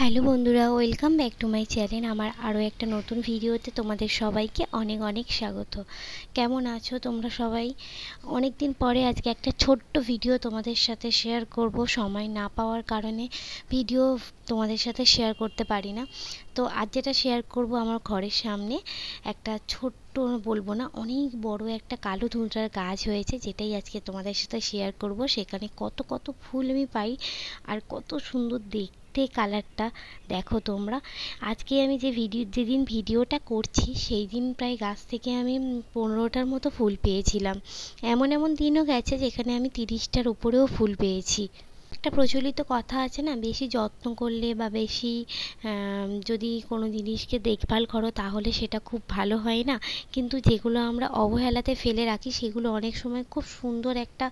Hello বন্ধুরা, welcome back to my channel. আমার আরও একটা নতুন ভিডিওতে তোমাদের সবাইকে অনেক অনেক স্বাগত। কেমন আছো তোমরা সবাই? অনেক দিন পরে আজকে একটা ছোট্ট ভিডিও তোমাদের সাথে শেয়ার করব। সময় না পাওয়ার কারণে ভিডিও তোমাদের সাথে শেয়ার করতে পারি না। তো আজ যেটা শেয়ার করব, আমার ঘরের সামনে একটা ছোট্ট, বলবো না, অনেক বড় একটা কালো ধুতরার গাছ হয়েছে, যেটাই আজকে তোমাদের সাথে শেয়ার করব। সেখানে কত কত ফুল আমি পাই, আর কত সুন্দর দেখতে কালারটা দেখো তোমরা। আজকে আমি যেদিন ভিডিওটা করছি সেই দিন প্রায় গাছ থেকে আমি 15টার মতো ফুল পেয়েছিলাম। এমন এমন দিনও গেছে যেখানে আমি 30টার উপরেও ফুল পেয়েছি। একটা প্রচলিত কথা আছে না, বেশি যত্ন করলে বা বেশি যদি কোনো জিনিসকে দেখভাল করো তাহলে সেটা খুব ভালো হয় না, কিন্তু যেগুলো আমরা অবহেলাতে ফেলে রাখি সেগুলো অনেক সময় খুব সুন্দর একটা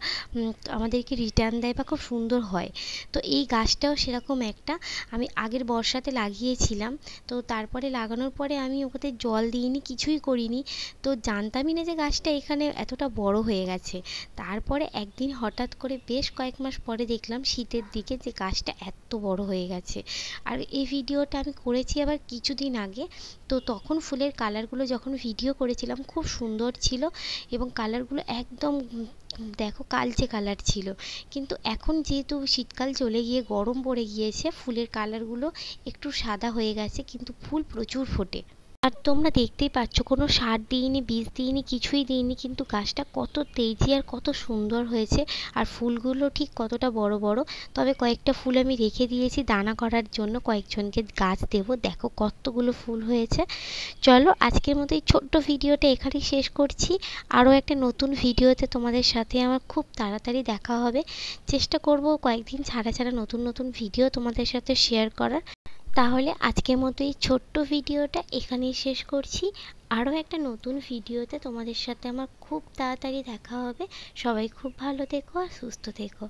আমাদেরকে রিটার্ন দেয় বা খুব সুন্দর হয়। তো এই গাছটাও সেরকম একটা, আমি আগের বর্ষাতে লাগিয়েছিলাম। তো তারপরে লাগানোর পরে আমি ওকে জল দিইনি, কিছুই করিনি। তো জানতামই না যে গাছটা এখানে এতটা বড় হয়ে গেছে। তারপরে একদিন হঠাৎ করে বেশ কয়েক মাস পরে দেখলাম শীতের দিকে যে গাছটা এত বড় হয়ে গেছে। আর এই ভিডিওটা আমি করেছি আবার কিছুদিন আগে। তো তখন ফুলের কালারগুলো যখন ভিডিও করেছিলাম খুব সুন্দর ছিল, এবং কালারগুলো একদম দেখো কালচে কালার ছিল। কিন্তু এখন যেহেতু শীতকাল চলে গিয়ে গরম পড়ে গিয়েছে, ফুলের কালারগুলো একটু সাদা হয়ে গেছে, কিন্তু ফুল প্রচুর ফোটে। আর তোমরা দেখতেই পাচ্ছ, কোনো সার দিইনি, বীজ দিইনি, কিছুই দিইনি, কিন্তু গাছটা কত তেজি আর কত সুন্দর হয়েছে। আর ফুলগুলো ঠিক কতটা বড় বড়। তবে কয়েকটা ফুল আমি রেখে দিয়েছি দানা করার জন্য, কয়েকজনকে গাছ দেবো। দেখো কতগুলো ফুল হয়েছে। চলো আজকের মতো এই ছোট্ট ভিডিওটা এখানেই শেষ করছি। আরও একটা নতুন ভিডিওতে তোমাদের সাথে আমার খুব তাড়াতাড়ি দেখা হবে। চেষ্টা করব কয়েকদিন ছাড়া ছাড়া নতুন নতুন ভিডিও তোমাদের সাথে শেয়ার করার। তাহলে আজকের মতো এই ছোট্ট ভিডিওটা এখানেই শেষ করছি। আরও একটা নতুন ভিডিওতে তোমাদের সাথে আমার খুব তাড়াতাড়ি দেখা হবে। সবাই খুব ভালো থেকো আর সুস্থ থেকো।